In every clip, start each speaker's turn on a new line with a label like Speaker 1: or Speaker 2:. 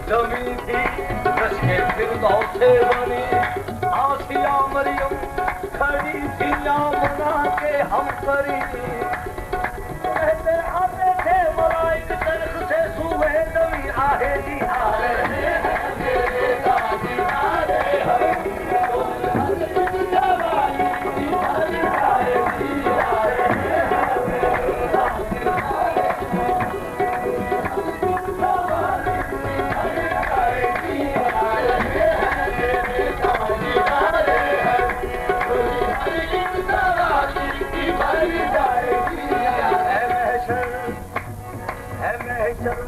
Speaker 1: जमी थी रश्के फिरदौ से बनी आसिया मरियम खड़ी थी बना के हम करी कहते आते थे मलाइक तरफ से सुबह नबी आहे जी आ रहे हैं मेरे दादी आ रहे हैं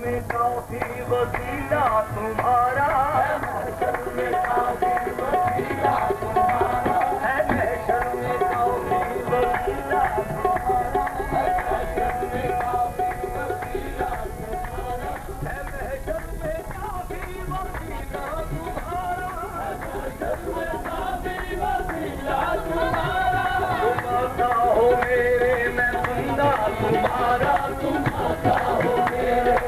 Speaker 1: में काफी वसीला तुम्हारा है महशर में काफी वसीला तुम्हारा है महशर में काफी वसीला तुम्हारा है महशर में काफी वसीला तुम्हारा है महशर में काफी वसीला तुम्हारा है महशर में काफी वसीला तुम्हारा तुम आता हो मेरे मैं बंदा तुम्हारा तुम आता हो मेरे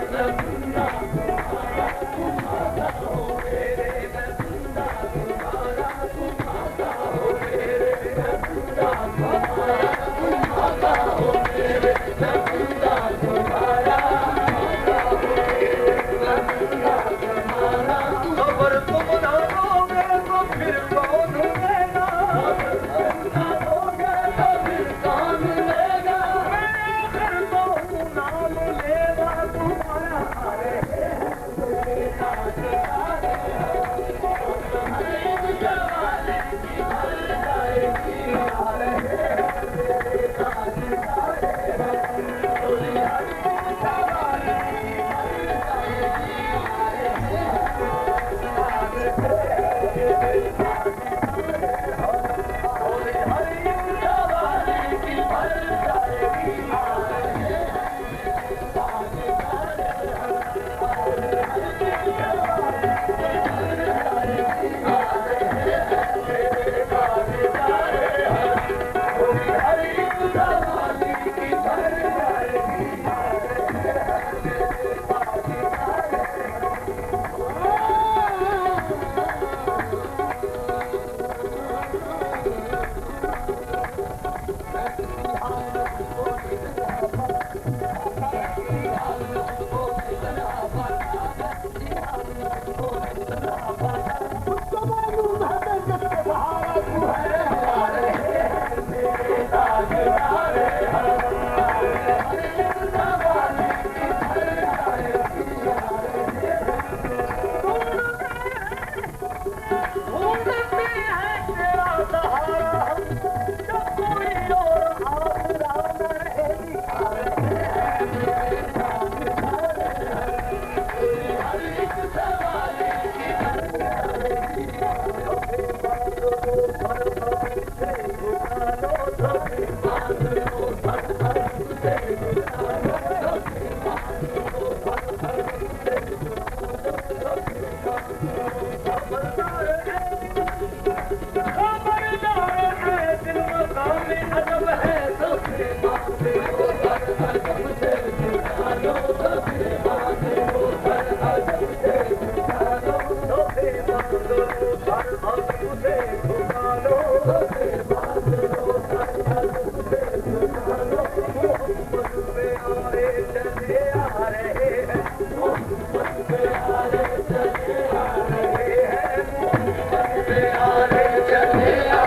Speaker 1: चले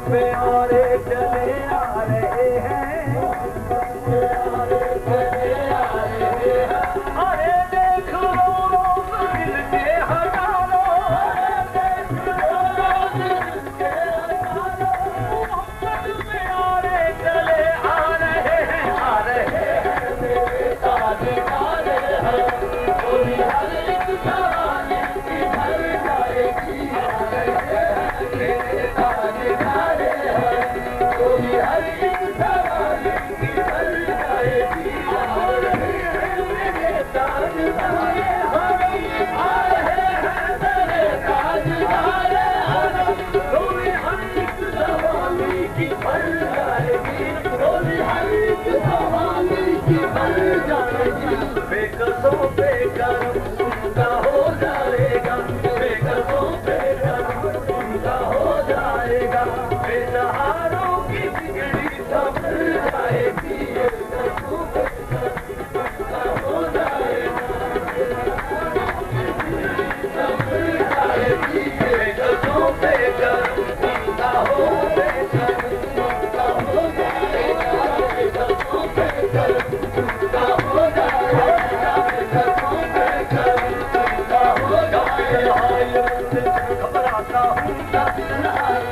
Speaker 1: प्यारे चले आ रहे हैं, अरे देख लो रोज दिल के हजारों, प्यारे चले आ रहे हैं, आ रहे हैं मेरे ताजदारे हैं, कोई हर एक सवाल की भर जाएगी, आ रहे हैं मेरे ताजदारे हैं, कोई हर एक सवाल की भर जाएगी, आ रहे हैं मेरे ताजदारे हैं, आ रहे हैं मेरे ताजदारे हैं, कोई हर एक सवाल की भर जाएगी, कोई हर एक सवाल की भर जाएगी, बेकसों बेकरम उनका हो जाएगा, बेकसों बेकरम उनका हो जाएगा, बेसहारों की बिगड़ी संभल जाएगी, बेकसों बेकरम उनका हो जाएगा, संभल जाएगी, बेकसों बेकरम उनका हो जाएगा, उनका हो जाएगा, बेकसों बेकरम उनका हो जाएगा, बेकसों बेकरम उनका हो जाएगा, घबराता हूँ जब भी तन्हाई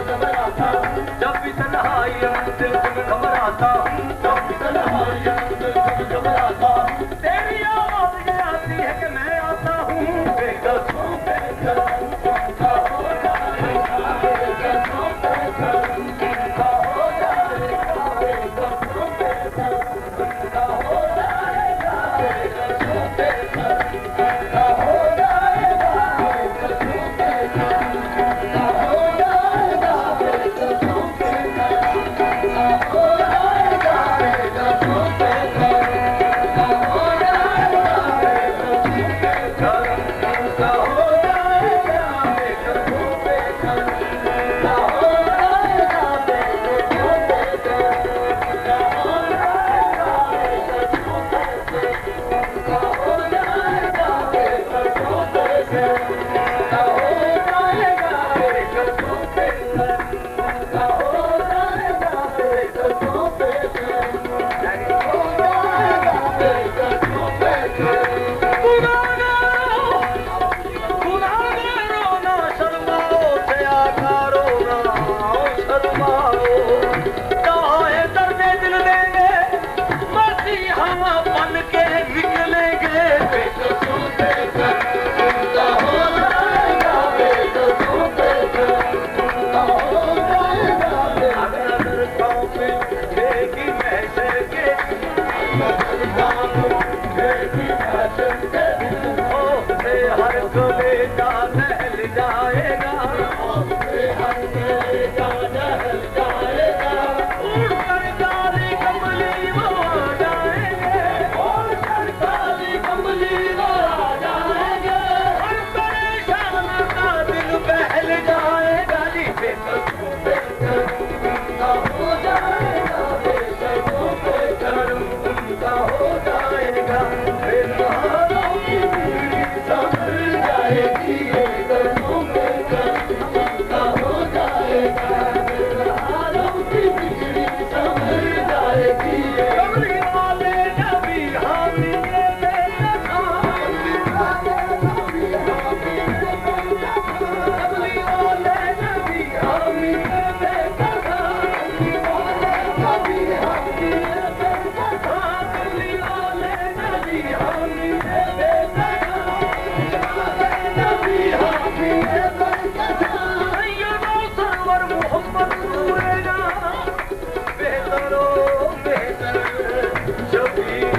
Speaker 1: घबराता हूँ, जब भी तन्हाई दिल में घबराता हूँ, जब भी तन्हाई दिल में घबराता हूँ, तेरी आवाज़ ये आती है कि मैं आता हूँ, बेकसों बेकरम उनका हो जाएगा, बेकसों बेकरम उनका हो जाएगा, बेकसों बेकरम उनका हो जाएगा, बेकसों बेकरम उनका हो जाएगा, बेकसों बेकरम उनका हो जाएगा, बेकसों बेकरम उनका हो जाएगा, बेकसों बेकरम उनका हो जाएगा, बेकसों बेकरम उनका हो जाएगा, बेकसों बेकरम उनका हो जाएगा, बेकसों बेकरम उनका हो जाएगा, बेकसों बेकरम उनका हो जाएगा, बेकसों बेकरम उनका हो जाएगा, बेकसों बेकरम उनका हो जाएगा, बेकसों बेकरम उनका हो जाएगा, बेकसों बेकरम। गुनाहगारो ना शर्माओ, दयाकारो ना शर्माओ, चाहे दर्द दिल देंगे मसीहा बन के निकलेंगे, बेकसों बेकरम उनका हो जाएगा, बेकसों बेकरम उनका हो जाएगा, अगर गाँव में देगी महशर के, अगर गाँव में देगी महशर के, ओ से हर कलेजा नहल जाएगा, ओ से हर कलेजा नहल जाएगा, उड़कर काली कमली वो आ जाएंगे, उड़कर काली कमली वो आ जाएंगे, हर परेशान का दिल बहल जाएगा, जी बेकसों बेकरम उनका हो जाएगा, बेकसों बेकरम उनका हो जाएगा, बेसहारों की बिगड़ी संभल जाएगी, बेकसों बेकरम उनका हो जाएगा, बेसहारों की बिगड़ी संभल जाएगी, कमली वाले नबी हामी बेकसा, कमली वाले नबी हामी बेकसा, कमली वाले नबी हामी बेकसा, कमली वाले नबी हामी बेकसा, कमली वाले नबी हामी बेकसा, नबी हामी बेकसा, सैयदो सरवर मोहम्मद नूरे जहां, बेहतरो बेहतर शफीए,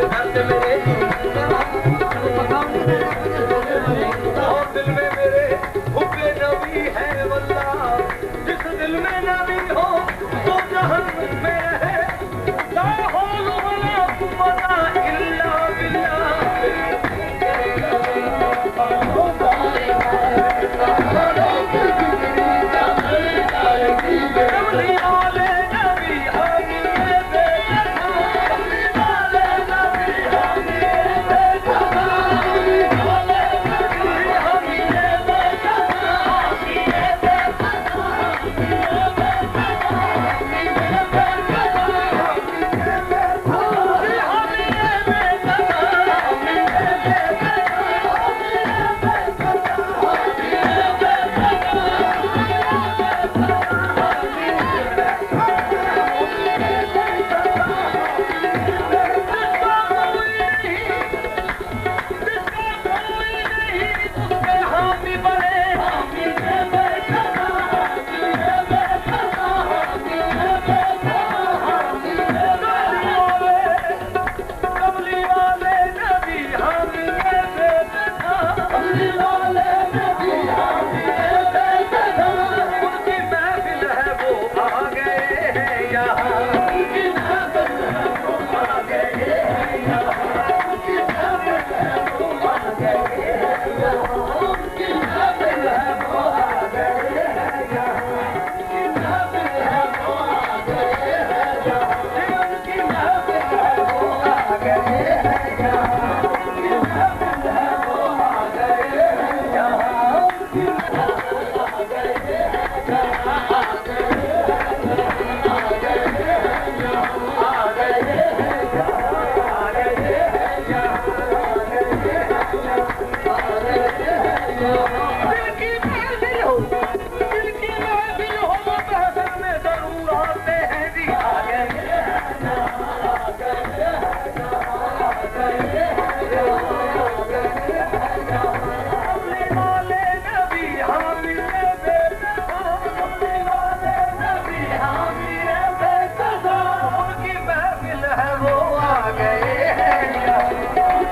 Speaker 1: दर्द मेरे और दिल में मेरे हुब्बे नबी है वल्लाह, जिस दिल में नबी हो तो जहन्नम में रहे, ला हौल वला कुव्वता इल्ला बिल्लाह, कमली वाले नबी हामी बेकसा,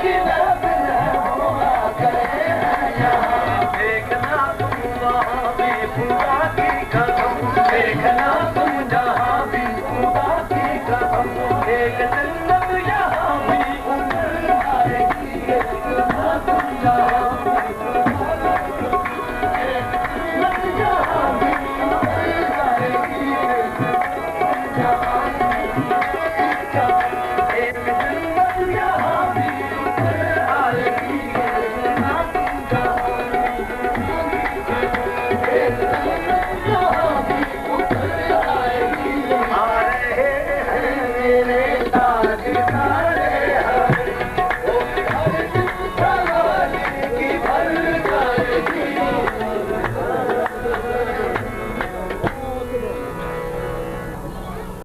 Speaker 1: की